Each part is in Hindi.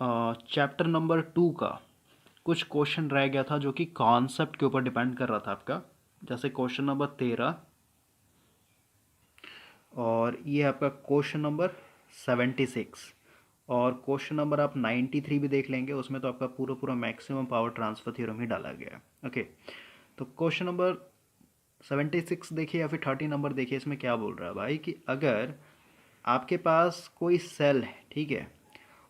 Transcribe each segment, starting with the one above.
चैप्टर नंबर 2 का कुछ क्वेश्चन रह गया था जो कि कॉन्सेप्ट के ऊपर डिपेंड कर रहा था आपका। जैसे क्वेश्चन नंबर 13 और ये आपका क्वेश्चन नंबर 76 और क्वेश्चन नंबर आप 93 भी देख लेंगे, उसमें तो आपका पूरा पूरा मैक्सिमम पावर ट्रांसफर थ्योरम ही डाला गया है। ओके, तो क्वेश्चन नंबर 76 देखिए या फिर 30 नंबर देखिए, इसमें क्या बोल रहा है भाई कि अगर आपके पास कोई सेल है, ठीक है,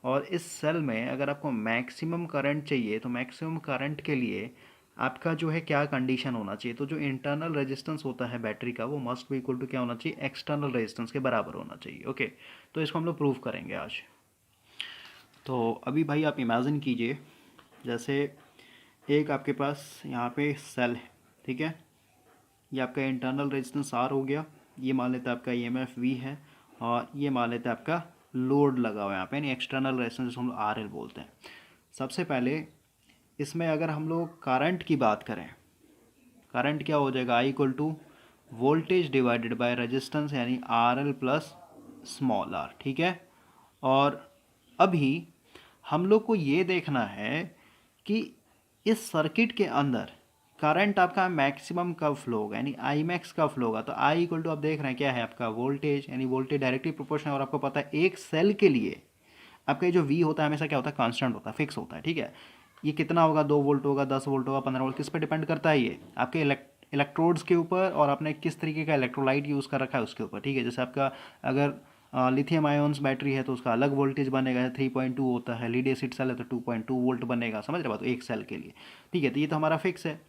और इस सेल में अगर आपको मैक्सिमम करंट चाहिए तो मैक्सिमम करंट के लिए आपका जो है क्या कंडीशन होना चाहिए, तो जो इंटरनल रेजिस्टेंस होता है बैटरी का वो मस्ट बी इक्वल टू क्या होना चाहिए, एक्सटर्नल रेजिस्टेंस के बराबर होना चाहिए। ओके, तो इसको हम लोग प्रूव करेंगे आज। तो अभी भाई आप इमेजिन कीजिए, जैसे एक आपके पास यहाँ पे सेल है, ठीक है, ये आपका इंटरनल रेजिस्टेंस आर हो गया, ये मान लेते हैं आपका ईएमएफ वी है, और ये मान लेते हैं आपका लोड लगा हुआ है यहाँ पे, यानी एक्सटर्नल रेजिस्टेंस हम लोग आर एल बोलते हैं। सबसे पहले इसमें अगर हम लोग करंट की बात करें, करंट क्या हो जाएगा, I equal to voltage divided by resistance, यानी R L plus small R, ठीक है। और अभी हम लोग को ये देखना है कि इस सर्किट के अंदर करंट आपका मैक्सिमम कब फ्लो होगा, यानी आई मैक्स कब फ्लो होगा। तो आई इक्वल टू आप देख रहे हैं क्या है आपका वोल्टेज, यानी वोल्टेज डायरेक्टली प्रोपोर्शनल, और आपको पता है एक सेल के लिए आपका ये जो वी होता है हमेशा क्या होता है, कांस्टेंट होता है, फिक्स होता है, ठीक है। ये कितना होगा, 2 वोल्ट होगा, 10 वोल्ट होगा, 15 वोल्ट, किस पे डिपेंड करता है, ये आपके इलेक्ट्रोड्स के ऊपर और आपने किस तरीके का इलेक्ट्रोलाइट यूज़ कर रखा है उसके ऊपर, ठीक है। जैसे आपका अगर लिथियम आयोन्स बैटरी है तो उसका अलग वोल्टेज बनेगा, 3.2 होता है, लीड एसिड सेल है तो 2.2 वोल्ट बनेगा, समझ रहे बात, तो एक सेल के लिए, ठीक है। तो ये तो हमारा फिक्स है,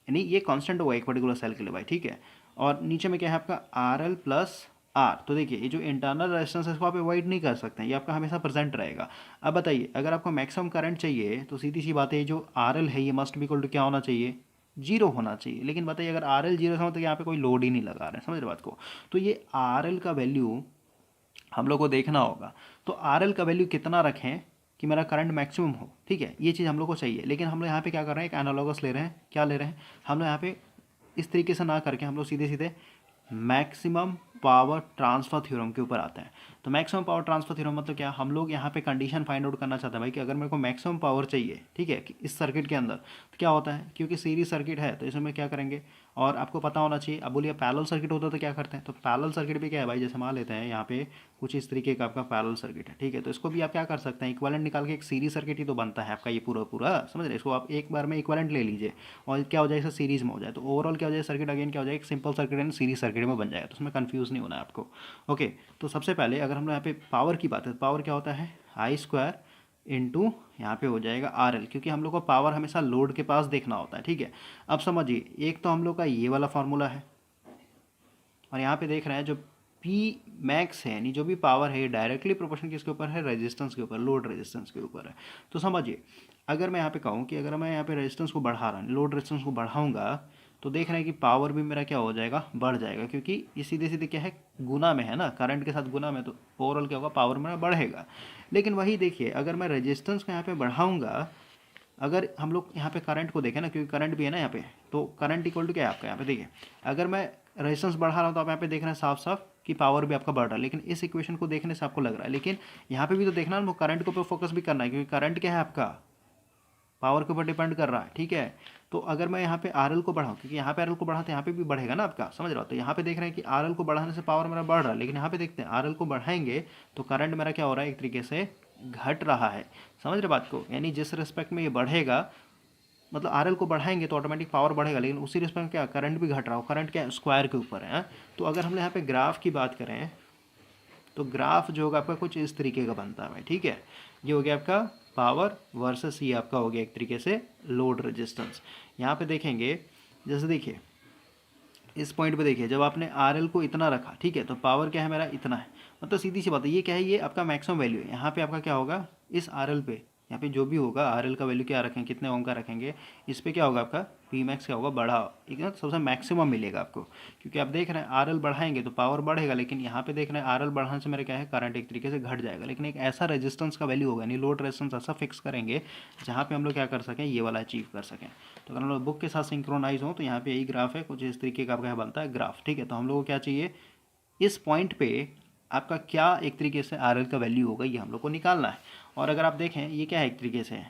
यानी ये कांस्टेंट होगा एक पर्टिकुलर सेल के लिए भाई, ठीक है। और नीचे में क्या है आपका आर एल प्लस आर, तो देखिए ये जो इंटरनल रेजिस्टेंस है इसको आप अवॉइड नहीं कर सकते हैं, ये आपका हमेशा प्रेजेंट रहेगा। अब बताइए अगर आपको मैक्सिमम करंट चाहिए तो सीधी सी बात है, जो आर एल है ये मस्ट बी इक्वल टू क्या होना चाहिए, जीरो होना चाहिए। लेकिन बताइए अगर आर एल जीरो है तो यहाँ पे कोई लोड ही नहीं लगा रहे हैं, समझ रहे बात को। तो ये आर एल का वैल्यू हम लोग को देखना होगा, तो आर एल का वैल्यू कितना रखें कि मेरा करंट मैक्सिमम हो, ठीक है, ये चीज़ हम लोग को चाहिए। लेकिन हम लोग यहाँ पे क्या कर रहे हैं, एक एनालॉगस ले रहे हैं, क्या ले रहे हैं हम लोग यहाँ पे, इस तरीके से ना करके हम लोग सीधे सीधे मैक्सिमम पावर ट्रांसफर थ्योरम के ऊपर आते हैं। तो मैक्सिमम पावर ट्रांसफर थ्योरम मतलब क्या, हम लोग यहाँ पे कंडीशन फाइंड आउट करना चाहते हैं भाई कि अगर मेरे को मैक्सिमम पावर चाहिए, ठीक है, कि इस सर्किट के अंदर, तो क्या होता है, क्योंकि सीरीज सर्किट है तो इसमें क्या करेंगे, और आपको पता होना चाहिए। अब बोलिए पैरेलल सर्किट होता तो क्या करते हैं, तो पैरेलल सर्किट भी क्या है भाई, जैसे मान लेते हैं यहाँ पे कुछ इस तरीके का आपका पैरेलल सर्किट है, ठीक है, तो इसको भी आप क्या कर सकते हैं, इक्विवेलेंट निकाल के एक सीरीज सर्किट ही तो बनता है आपका ये पूरा पूरा, समझ रहे, इसको आप एक बार में इक्विवेलेंट ले लीजिए और क्या हो जाएगा, सीरीज में हो जाए, तो ओवरऑल क्या हो जाए, सर्किट अगेन क्या हो जाए, एक simple circuit and series circuit में बन जाएगा, तो उसमें कंफ्यूज नहीं होना है आपको। ओके, तो सबसे पहले अगर हम लोग यहाँ पे पावर की बात है, पावर क्या होता है, आई स्क्वायर इंटू यहाँ पे हो जाएगा आर एल, क्योंकि हम लोग को पावर हमेशा लोड के पास देखना होता है, ठीक है। अब समझिए एक तो हम लोग का ये वाला फार्मूला है, और यहाँ पे देख रहे हैं जो पी मैक्स है, यानी जो भी पावर है ये डायरेक्टली प्रोपोर्शन किसके ऊपर है, रेजिस्टेंस के ऊपर, लोड रेजिस्टेंस के ऊपर है। तो समझिए अगर मैं यहाँ पे कहूँ कि अगर मैं यहाँ पे रेजिस्टेंस को बढ़ा रहा हूँ, लोड रेजिस्टेंस को बढ़ाऊंगा, तो देख रहे हैं कि पावर भी मेरा क्या हो जाएगा, बढ़ जाएगा, क्योंकि ये सीधे सीधे क्या है, गुना में है ना, करंट के साथ गुना में, तो ओवरऑल क्या होगा, पावर मेरा बढ़ेगा। लेकिन वही देखिए अगर मैं रेजिस्टेंस को यहाँ पे बढ़ाऊंगा, अगर हम लोग यहाँ पे करंट को देखें ना, क्योंकि करंट भी है ना यहाँ पे, तो करंट इक्वल टू क्या है आपका, यहाँ पे देखिए अगर मैं रेजिस्टेंस बढ़ा रहा हूँ तो आप यहाँ पे देख रहे हैं साफ साफ कि पावर भी आपका बढ़ रहा है। लेकिन इस इक्वेशन को देखने से आपको लग रहा है, लेकिन यहाँ पे भी तो देखना है, करंट के ऊपर फोकस भी करना है, क्योंकि करंट क्या है आपका, पावर के ऊपर डिपेंड कर रहा है, ठीक है। तो अगर मैं यहाँ पे आर एल को बढ़ाऊँ, क्योंकि यहाँ पे आर एल को बढ़ा तो यहाँ पे भी बढ़ेगा ना आपका, समझ रहा हो। तो यहाँ पे देख रहे हैं कि आर एल को बढ़ाने से पावर मेरा बढ़ रहा है, लेकिन यहाँ पे देखते हैं आर एल को बढ़ाएंगे तो करंट मेरा क्या हो रहा है, एक तरीके से घट रहा है, समझ रहे बात को। यानी जिस रिस्पेक्ट में ये बढ़ेगा, मतलब आर एल को बढ़ाएंगे तो ऑटोमेटिक पावर बढ़ेगा, लेकिन उसी रिस्पेक्ट में क्या, करंट भी घट रहा हो, करंट क्या स्क्वायर के ऊपर है। तो अगर हम यहाँ पे ग्राफ की बात करें तो ग्राफ जो होगा आपका कुछ इस तरीके का बनता है भाई, ठीक है। ये हो गया आपका पावर वर्सेस ये आपका हो गया एक तरीके से लोड रेजिस्टेंस। यहाँ पे देखेंगे, जैसे देखिए इस पॉइंट पे देखिए, जब आपने आर एल को इतना रखा, ठीक है, तो पावर क्या है मेरा, इतना है, मतलब सीधी सी बात है, ये क्या है, ये आपका मैक्सिमम वैल्यू है। यहाँ पे आपका क्या होगा, इस आर एल पे, यहाँ पे जो भी होगा आर एल का वैल्यू क्या रखें, कितने ओम का रखेंगे, इस पे क्या होगा आपका पी मैक्स क्या होगा, बढ़ा, एक ना सबसे मैक्सिमम मिलेगा आपको, क्योंकि आप देख रहे हैं आर एल बढ़ाएंगे तो पावर बढ़ेगा, लेकिन यहाँ पे देख रहे हैं आर एल बढ़ाने से मेरा क्या है, करंट एक तरीके से घट जाएगा। लेकिन एक ऐसा रेजिस्टेंस का वैल्यू होगा, यानी लोड रेजिस्टेंस ऐसा फिक्स करेंगे जहाँ पे हम लोग क्या कर सकें, ये वाला अचीव कर सकें। तो अगर हम लोग बुक के साथ सिंक्रोनाइज हो तो यहाँ पे यही ग्राफ है, कुछ इस तरीके का आपका बनता है ग्राफ, ठीक है। तो हम लोग को क्या चाहिए, इस पॉइंट पे आपका क्या एक तरीके से आर एल का वैल्यू होगा ये हम लोग को निकालना है। और अगर आप देखें ये क्या है एक तरीके से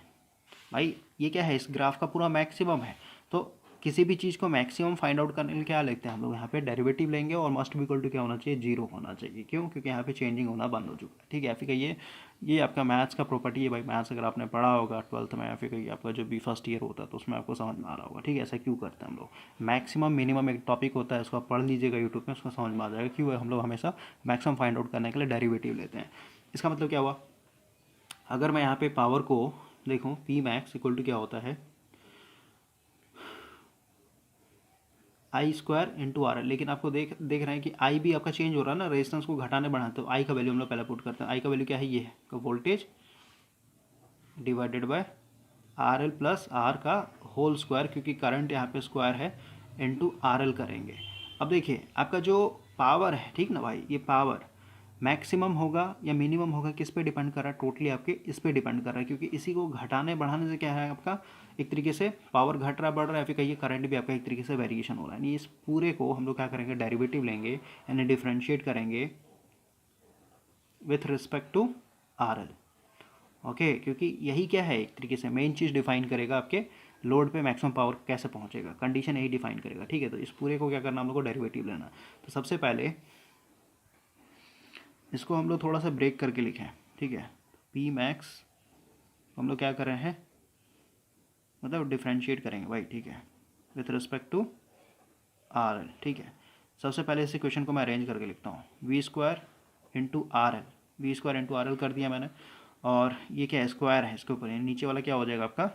भाई, ये क्या है, इस ग्राफ का पूरा मैक्सिमम है। तो किसी भी चीज़ को मैक्सिमम फाइंड आउट करने के लिए क्या लेते हैं हम लोग, यहाँ पे डेरिवेटिव लेंगे और मस्ट भी इक्वल टू क्या होना चाहिए, जीरो होना चाहिए। क्यों? क्योंकि यहाँ पे चेंजिंग होना बंद हो चुका है। ठीक है, फिर ये आपका मैथ्स का प्रॉपर्टी है भाई। मैथ्स अगर आपने पढ़ा होगा 12th में या फिर कहीं आपका जो भी फर्स्ट ईयर होता है तो उसमें आपको समझ में आ रहा होगा। ठीक है, ऐसा क्यों करते हैं हम लोग, मैक्सिमम मिनिमम एक टॉपिक होता है, उसको आप पढ़ लीजिएगा यूट्यूब में, उसको समझ में आ जाएगा क्यों हम लोग हमेशा मैक्सिमम फाइंड आउट करने के लिए डेरिवेटिव लेते हैं। इसका मतलब क्या हुआ, अगर मैं यहाँ पे पावर को देखूँ, पी मैक्स इक्वल टू क्या होता है, आई स्क्वायर इंटू आर एल। लेकिन आपको देख रहे हैं कि आई भी आपका चेंज हो रहा है ना, रेजिस्टेंस को घटाने बढ़ाते तो आई का वैल्यू हम लोग पहले पुट करते हैं। आई का वैल्यू क्या है, ये है voltage divided by R L plus R का होल स्क्वायर, क्योंकि करंट यहाँ पे स्क्वायर है, इंटू आर एल करेंगे। अब देखिए आपका जो पावर है, ठीक ना भाई, ये पावर मैक्सिमम होगा या मिनिमम होगा, किस पे डिपेंड कर रहा है, टोटली आपके इस पे डिपेंड कर रहा है। क्योंकि इसी को घटाने बढ़ाने से क्या है, आपका एक तरीके से पावर घट रहा है, बढ़ रहा है, या फिर कहिए करंट भी आपका एक तरीके से वेरिएशन हो रहा है। इस पूरे को हम लोग क्या करेंगे, डेरिवेटिव लेंगे यानी डिफ्रेंशिएट करेंगे with respect to R L. Okay, क्योंकि यही क्या है एक तरीके से मेन चीज़ डिफाइन करेगा आपके लोड पे मैक्सिमम पावर कैसे पहुंचेगा, कंडीशन यही डिफाइन करेगा। ठीक है, तो इस पूरे को क्या करना, हम लोग को डेरिवेटिव लेना। तो सबसे पहले इसको हम लोग थोड़ा सा ब्रेक करके लिखें। ठीक है, पी मैक्स हम लोग क्या कर रहे हैं, मतलब डिफ्रेंशिएट करेंगे भाई। ठीक है, with respect to R L. ठीक है, सबसे पहले इस इक्वेशन को मैं अरेंज करके लिखता हूँ, V square into R L, V square into R L कर दिया मैंने, और ये क्या है, स्क्वायर है, इसके ऊपर नीचे वाला क्या हो जाएगा आपका,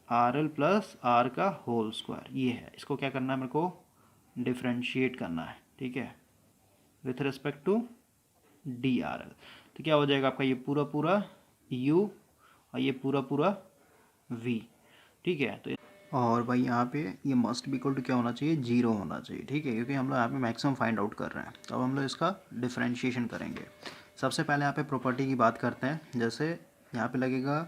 आर एल प्लस आर का होल स्क्वायर। ये है, इसको क्या करना है, मेरे को डिफ्रेंशिएट करना है। ठीक है, with respect to D R L. तो क्या हो जाएगा आपका, ये पूरा पूरा u और ये पूरा पूरा v। ठीक है, तो और भाई यहाँ पे ये मस्ट भी इक्वल टू क्या होना चाहिए, जीरो होना चाहिए। ठीक है, क्योंकि हम लोग यहाँ पे मैक्सिमम फाइंड आउट कर रहे हैं। तो अब हम लोग इसका डिफ्रेंशिएशन करेंगे। सबसे पहले यहाँ पे प्रॉपर्टी की बात करते हैं। जैसे यहाँ पे लगेगा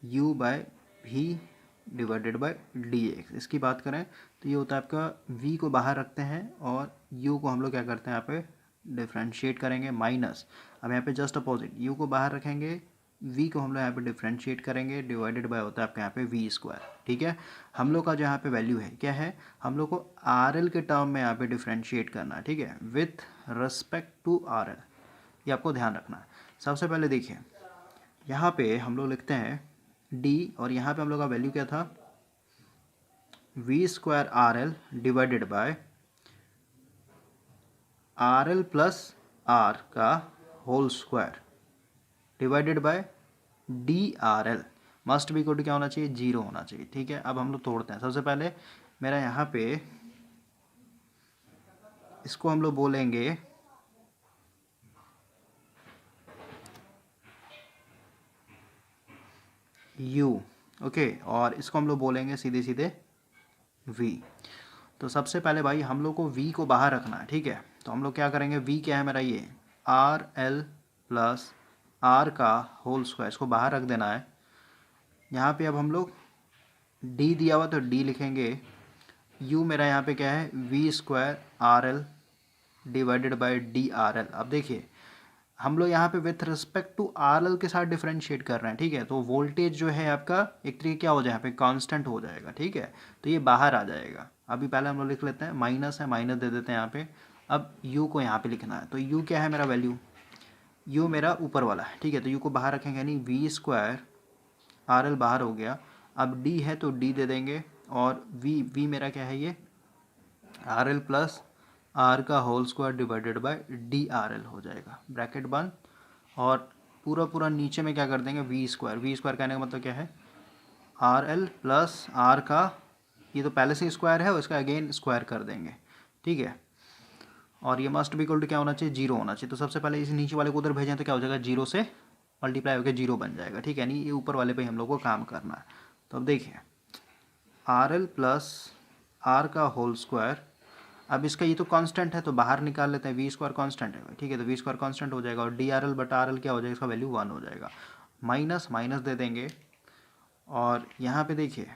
u by V divided by D X, इसकी बात करें तो ये होता है आपका v को बाहर रखते हैं और u को हम लोग क्या करते हैं, यहाँ पे डिफ्रेंशिएट करेंगे माइनस। अब यहाँ पे जस्ट अपोजिट, u को बाहर रखेंगे, v को हम लोग यहाँ पे डिफ्रेंशिएट करेंगे, डिवाइडेड बाय होता है आपका यहाँ पे वी स्क्वायर। ठीक है, हम लोग का जो यहाँ पे वैल्यू है क्या है, हम लोग को आर एल के टर्म में यहाँ पे डिफ्रेंशिएट करना है। ठीक है, with respect to R L, ये आपको ध्यान रखना है। सबसे पहले देखिए यहाँ पे हम लोग लिखते हैं d, और यहाँ पे हम लोग का वैल्यू क्या था, V square R L divided by R L plus R का whole square divided by D R L. Must भी इक्वल टू क्या होना चाहिए, जीरो होना चाहिए। ठीक है, अब हम लोग तोड़ते हैं। सबसे पहले मेरा यहाँ पे इसको हम लोग बोलेंगे u, ओके, और इसको हम लोग बोलेंगे सीधे सीधे v। तो सबसे पहले भाई हम लोग को v को बाहर रखना है। ठीक है, तो हम लोग क्या करेंगे, v क्या है मेरा, ये आर एल प्लस आर का होल स्क्वायर, इसको बाहर रख देना है। यहाँ पे अब हम लोग d दिया हुआ तो d लिखेंगे, u मेरा यहाँ पे क्या है, V square R L divided by D R L. अब देखिए हम लोग यहाँ पे with respect to R L के साथ डिफरेंशिएट कर रहे हैं। ठीक है, तो वोल्टेज जो है आपका एक तरीके क्या हो जाए, यहाँ पे कांस्टेंट हो जाएगा। ठीक है, तो ये बाहर आ जाएगा। अभी पहले हम लोग लिख लेते हैं, माइनस है, माइनस दे देते हैं यहाँ पे। अब u को यहाँ पे लिखना है, तो u क्या है मेरा वैल्यू, u मेरा ऊपर वाला है। ठीक है, तो u को बाहर रखेंगे, यानी वी स्क्वायर आर एल बाहर हो गया। अब d है तो d दे देंगे, और v मेरा क्या है, ये आर एल प्लस आर का whole square divided by D R L हो जाएगा, ब्रैकेट बंद। और पूरा पूरा नीचे में क्या कर देंगे, वी स्क्वायर कहने का मतलब क्या है, आर एल प्लस आर का, ये तो पहले से स्क्वायर है और इसका अगेन स्क्वायर कर देंगे। ठीक है, और ये मस्ट भी इक्वल टू क्या होना चाहिए, जीरो होना चाहिए। तो सबसे पहले इस नीचे वाले को उधर भेजें तो क्या हो जाएगा, जीरो से मल्टीप्लाई होकर जीरो बन जाएगा। ठीक है, यानी ये ऊपर वाले पे हम लोग को काम करना है। तो अब देखिए आर एल प्लस आर का होल स्क्वायर, अब इसका ये तो कांस्टेंट है तो बाहर निकाल लेते हैं, वी स्क्वायर कांस्टेंट है। ठीक है, तो वी स्क्वायर कांस्टेंट हो जाएगा, और डी आर एल बटा आर एल क्या हो जाएगा, इसका वैल्यू 1 हो जाएगा। माइनस माइनस दे देंगे, और यहाँ पे देखिए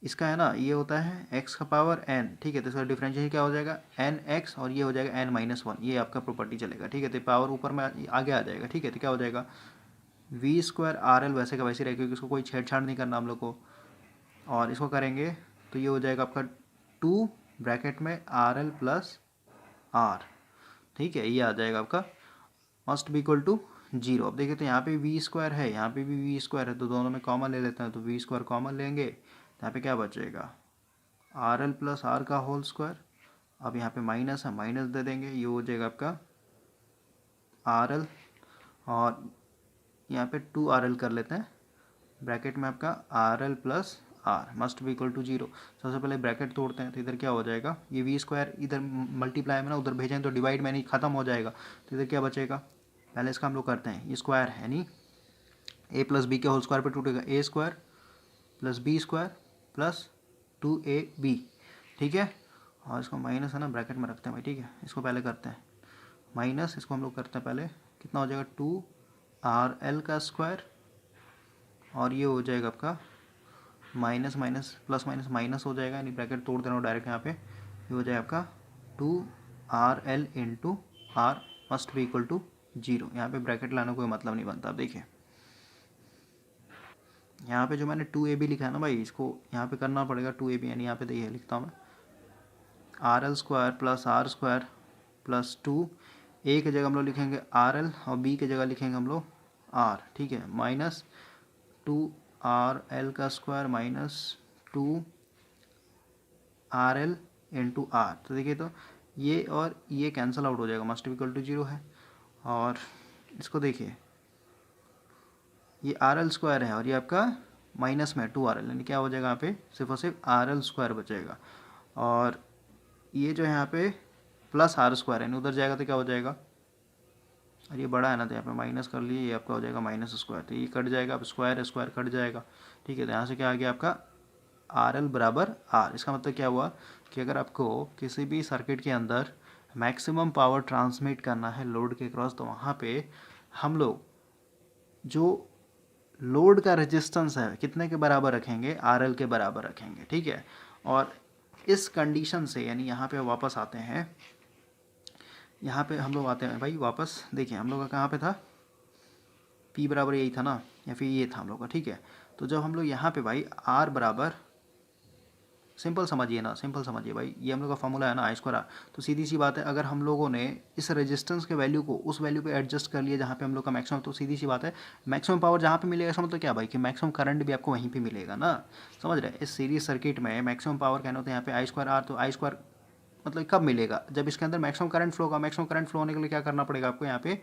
इसका है ना ये होता है x का पावर n, ठीक है। तो इसका डिफरेंशियल क्या हो जाएगा एन एक्स, और ये हो जाएगा n-1, ये आपका प्रॉपर्टी चलेगा, ठीक है। तो पावर ऊपर में आगे आ जाएगा, ठीक है। तो क्या हो जाएगा वी स्क्वायर आर एल वैसे का वैसे रहेगा, क्योंकि इसको कोई छेड़छाड़ नहीं करना हम लोग को। और इसको करेंगे तो ये हो जाएगा आपका 2 ब्रैकेट में आर एल प्लस आर, ठीक है। ये आ जाएगा आपका मस्ट बी इक्वल टू 0। अब देखिए तो यहाँ पे वी स्क्वायर है, यहाँ पे भी वी स्क्वायर है, तो दोनों में कॉमन ले लेते हैं। तो वी स्क्वायर कॉमन लेंगे तो यहाँ पे क्या बचेगा आर एल प्लस आर का होल स्क्वायर। अब यहाँ पे माइनस है, माइनस दे देंगे, ये हो जाएगा आपका आर एल, और यहाँ पे 2 आर एल कर लेते हैं ब्रैकेट में आपका R L plus R must be equal to 0। सबसे पहले ब्रैकेट तोड़ते हैं, तो इधर क्या हो जाएगा ये वी स्क्वायर इधर मल्टीप्लाई में ना उधर भेजें तो डिवाइड में नहीं ख़त्म हो जाएगा। तो इधर क्या बचेगा, पहले इसका हम लोग करते हैं, ये स्क्वायर है नहीं, ए प्लस बी के होल स्क्वायर पे टूटेगा, A square plus B square plus 2ab, ठीक है। और इसको माइनस है ना ब्रैकेट में रखते हैं भाई, ठीक है। इसको पहले करते हैं माइनस, इसको हम लोग करते हैं पहले, कितना हो जाएगा 2rl का स्क्वायर, और ये हो जाएगा आपका minus minus plus minus minus हो जाएगा, यानी ब्रैकेट तोड़ देना डायरेक्ट यहाँ पे। ये हो जाएगा आपका 2rl into R must be equal to 0। यहाँ पे ब्रैकेट लाने कोई मतलब नहीं बनता। अब देखिए यहाँ पे जो मैंने 2ab लिखा है ना भाई, इसको यहाँ पे करना पड़ेगा 2ab, यानी यहाँ पे देखिए लिखता हूँ मैं R L square plus R square plus 2, A की जगह हम लोग लिखेंगे आर एल और बी की जगह लिखेंगे हम लोग आर, ठीक है, माइनस 2rl का square minus 2rl into are. तो देखिए तो ये और ये कैंसिल आउट हो जाएगा, मस्ट इक्वल टू 0 है। और इसको देखिए ये आर एल स्क्वायर है और ये आपका माइनस में 2rl, यानी क्या हो जाएगा यहाँ पे सिर्फ और सिर्फ आर एल स्क्वायर बचेगा। और ये जो है यहाँ पे प्लस आर स्क्वायर है, उधर जाएगा तो क्या हो जाएगा, और ये बड़ा है ना तो यहाँ पे माइनस कर लिए, ये आपका हो जाएगा माइनस स्क्वायर, तो ये कट जाएगा, अब स्क्वायर स्क्वायर कट जाएगा, ठीक है। तो यहाँ से क्या आ गया आपका आर एल बराबर आर। इसका मतलब क्या हुआ कि अगर आपको किसी भी सर्किट के अंदर मैक्सिमम पावर ट्रांसमिट करना है लोड के क्रॉस, तो वहाँ पे हम लोग जो लोड का रेजिस्टेंस है कितने के बराबर रखेंगे, आर एल के बराबर रखेंगे, ठीक है। और इस कंडीशन से यानी यहाँ पे वापस आते हैं, यहाँ पे हम लोग आते हैं भाई वापस, देखिए हम लोग का कहाँ पे था, P बराबर यही था ना, या फिर ये था हम लोग का, ठीक है। तो जब हम लोग यहाँ पे भाई R बराबर, सिंपल समझिए ना, सिंपल समझिए भाई, ये हम लोग का फॉर्मूला है ना आई स्क्वायर आर। तो सीधी सी बात है, अगर हम लोगों ने इस रेजिस्टेंस के वैल्यू को उस वैल्यू पे एडजस्ट कर लिया जहाँ पे हम लोग का मैक्सिमम, तो सीधी सी बात है मैक्सिमम पावर जहाँ पे मिलेगा, इसका मतलब क्या भाई कि मैक्सिमम करंट भी आपको वहीं पे मिलेगा ना, समझ रहे हैं। इस सीरीज सर्किट में मैक्सिमम पावर कहना होता है यहाँ पे आई स्क्वायर आर, तो आई स्क्वायर मतलब कब मिलेगा, जब इसके अंदर मैक्सिमम करंट फ्लो होगा। मैक्सिमम करंट फ्लो होने के लिए क्या करना पड़ेगा आपको, यहाँ पे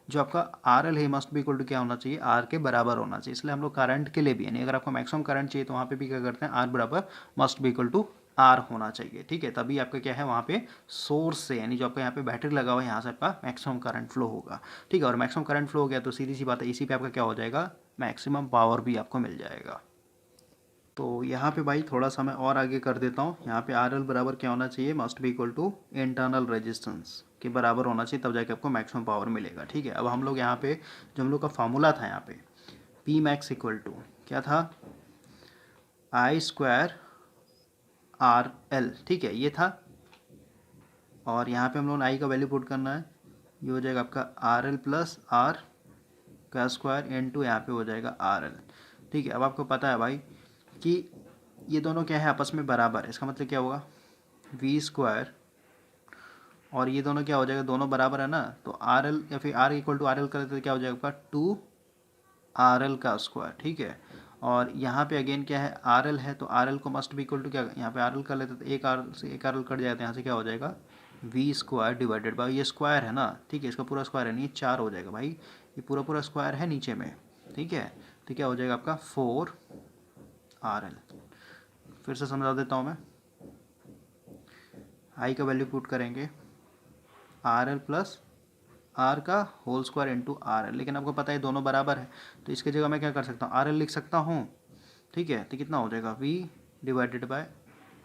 जो आपका आर एल है मस्ट बी इक्वल टू क्या होना चाहिए, आर के बराबर होना चाहिए। इसलिए हम लोग करंट के लिए भी, यानी अगर आपको मैक्सिमम करंट चाहिए तो वहाँ पे भी क्या करते हैं, आर बराबर must be equal to R होना चाहिए, ठीक है। तभी आपका क्या है वहाँ पे सोर्स से, यानी जो आपका यहाँ पे बैटरी लगा हुआ है यहाँ से आपका मैक्सिमम करंट फ्लो होगा, ठीक है। और मैक्सिमम करंट फ्लो हो गया तो सीधी सी बात है इसी पे आपका क्या हो जाएगा, मैक्सिमम पावर भी आपको मिल जाएगा। तो यहाँ पे भाई थोड़ा सा मैं और आगे कर देता हूँ, यहाँ पे आर एल बराबर क्या होना चाहिए, must be equal to internal resistance के बराबर होना चाहिए, तब जाके आपको मैक्सिमम पावर मिलेगा, ठीक है। अब हम लोग यहाँ पे जो हम लोग का फार्मूला था यहाँ पे पी मैक्स इक्वल टू क्या था, आई स्क्वायर आर एल, ठीक है, ये था। और यहाँ पे हम लोग आई का वैल्यू पुट करना है, ये हो जाएगा आपका आर एल प्लस आर का स्क्वायर इंटू यहाँ पे हो जाएगा आर एल, ठीक है। अब आपको पता है भाई कि ये दोनों क्या है आपस में बराबर, इसका मतलब क्या होगा वी स्क्वायर, और ये दोनों क्या हो जाएगा, दोनों बराबर है ना, तो आर एल या फिर R equal to R L कर देते तो क्या हो जाएगा आपका 2rl का स्क्वायर, ठीक है। और यहाँ पे अगेन क्या है आर एल है, तो आर एल को मस्ट भी इक्वल टू क्या, यहाँ पे आर एल कर लेते तो एक आर से एक आर एल कट जाता है, यहाँ से क्या हो जाएगा वी स्क्वायर डिवाइडेड बाई, ये स्क्वायर है ना, ठीक है, इसका पूरा स्क्वायर है नहीं, 4 हो जाएगा भाई, ये पूरा पूरा स्क्वायर है नीचे में, ठीक है। तो क्या हो जाएगा आपका 4rl। फिर से समझा देता हूँ मैं, आई का वैल्यू पुट करेंगे आर एल प्लस आर का whole square into R L, लेकिन आपको पता है दोनों बराबर है, तो इसकी जगह मैं क्या कर सकता हूँ आर एल लिख सकता हूँ, ठीक है। तो कितना हो जाएगा V divided by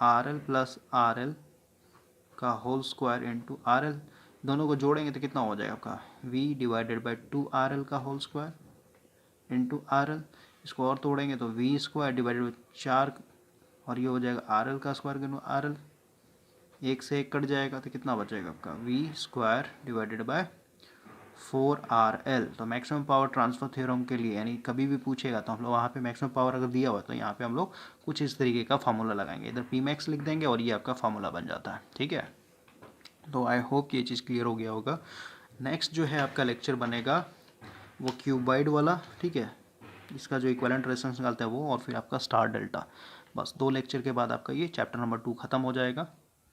R L plus R L का whole square into R L, दोनों को जोड़ेंगे तो कितना हो जाएगा आपका वी डिवाइडेड बाई 2rl का whole square into R L. इसको और तोड़ेंगे तो वी स्क्वायर डिवाइडेड बाई 4 और ये हो जाएगा आर एल का स्क्वायर गुना आर एल, एक से एक कट जाएगा तो कितना बचेगा आपका we square divided bye 4RL। तो मैक्सिमम पावर ट्रांसफर थ्योरम के लिए यानी कभी भी पूछेगा तो हम लोग वहाँ पे मैक्सिमम पावर अगर दिया हुआ तो यहाँ पे हम लोग कुछ इस तरीके का फार्मूला लगाएंगे, इधर पी मैक्स लिख देंगे और ये आपका फार्मूला बन जाता है। ठीक है, तो आई होप ये चीज़ क्लियर हो गया होगा। नेक्स्ट जो है आपका लेक्चर बनेगा वो क्यूबाइड वाला। ठीक है, इसका जो इक्विवेलेंट रेजिस्टेंस निकालता है वो, और फिर आपका स्टार डेल्टा। बस 2 लेक्चर के बाद आपका ये चैप्टर नंबर 2 खत्म हो जाएगा।